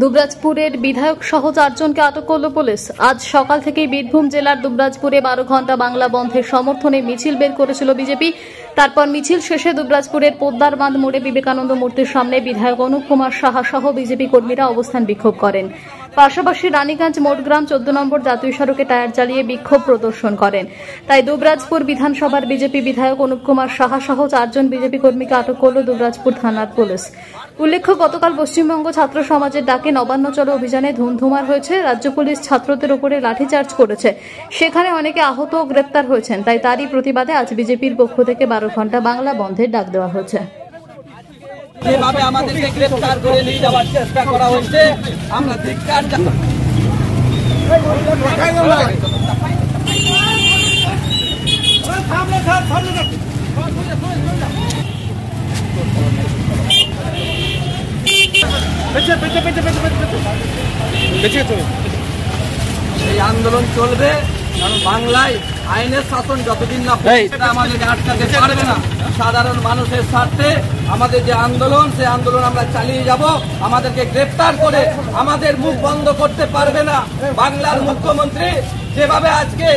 দুবরাজপুরের বিধায়ক সহ 4 জনকে আটক করল পুলিশ। আজ সকাল থেকেই বীরভূম জেলার দুবরাজপুরে 12 ঘন্টা বাংলা বন্ধের সমর্থনে মিছিল বের করেছিল বিজেপি। তারপর মিছিল শেষে দুবরাজপুরের পোদ্দার বাঁধ মোড়ে বিবেকানন্দ মূর্তির সামনে বিধায়ক অনুপ কুমার সাহা সহ বিজেপি কর্মীরা অবস্থান বিক্ষোভ করেন। পাশাপাশি রানীগঞ্জ মোটগ্রাম 14 নম্বর জাতীয় সড়কে টায়ার জ্বালিয়ে বিক্ষোভ প্রদর্শন করেন। তাই দুবরাজপুর বিধানসভার বিজেপি বিধায়ক অনুপ কুমার সাহা সহ 4 জন বিজেপি কর্মীকে আটক করল দুবরাজপুর থানার পুলিশ। উল্লেখ্য, গতকাল পশ্চিমবঙ্গ ছাত্র সমাজের ডাকে নবান্ন চলো অভিযানে ধুমধুমার হয়েছে। রাজ্য পুলিশ ছাত্রদের উপরে লাঠিচার্জ করেছে, সেখানে অনেকে আহত ও গ্রেপ্তার হয়েছেন। তাই তারই প্রতিবাদে আজ বিজেপির পক্ষ থেকে 12 ঘন্টা বাংলা বন্ধের ডাক দেওয়া হয়েছে। যেভাবে আমাদেরকে গ্রেফতার করে নিয়ে যাওয়ার চেষ্টা করা হচ্ছে, আমরা ধিক্কার জানাই। এই আন্দোলন চলবে, কারণ বাংলায় আইনের শাসন যতদিন না সেটা আমাদেরকে আটকাতে পারবে না। সাধারণ মানুষের স্বার্থে আমাদের যে আন্দোলন, সেই আন্দোলন আমরা চালিয়ে যাব। আমাদেরকে গ্রেফতার করে আমাদের মুখ বন্ধ করতে পারবে না। বাংলার মুখ্যমন্ত্রী যেভাবে আজকে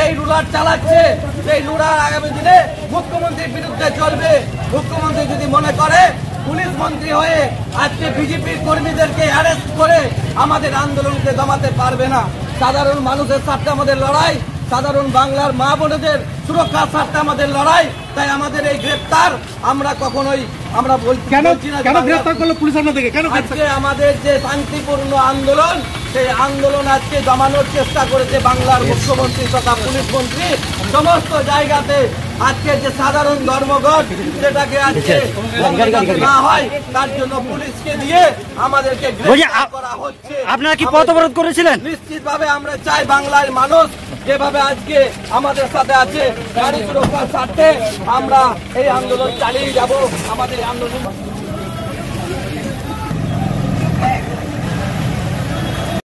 এই রুলার চালাচ্ছে, সেই রুলার আগামী দিনে মুখ্যমন্ত্রীর বিরুদ্ধে চলবে। মুখ্যমন্ত্রী যদি মনে করে পুলিশ মন্ত্রী হয়ে আজকে বিজেপির কর্মীদেরকে অ্যারেস্ট করে আমাদের আন্দোলনকে দমাতে পারবে না। সাধারণ মানুষের স্বার্থে আমাদের লড়াই, সাধারণ বাংলার মা বোনেদের সুরক্ষার স্বার্থে আমাদের লড়াই। তাই আমাদের এই গ্রেপ্তার আমরা কখনোই আমরা বলছি না। কেন গ্রেপ্তার করলো পুলিশ আপনাদেরকে? কেন আজকে আমাদের যে শান্তিপূর্ণ আন্দোলন, সেই আন্দোলন আজকে দমানোর চেষ্টা করেছে বাংলার মুখ্যমন্ত্রী তথা পুলিশ মন্ত্রী। সমস্ত জায়গাতে আজকে যে সাধারণ ধর্মঘট, সেটাকে আজকে না হয় তার জন্য পুলিশকে দিয়ে আমাদেরকে গ্রেপ্তার করা হচ্ছে। আপনারা কি পথ অবরোধ করেছিলেন? নিশ্চিতভাবে আমরা চাই বাংলার মানুষ যেভাবে আজকে আমাদের সাথে আছে, নারী সুরক্ষার স্বার্থে আমরা এই আন্দোলন চালিয়ে যাব। আমাদের আন্দোলন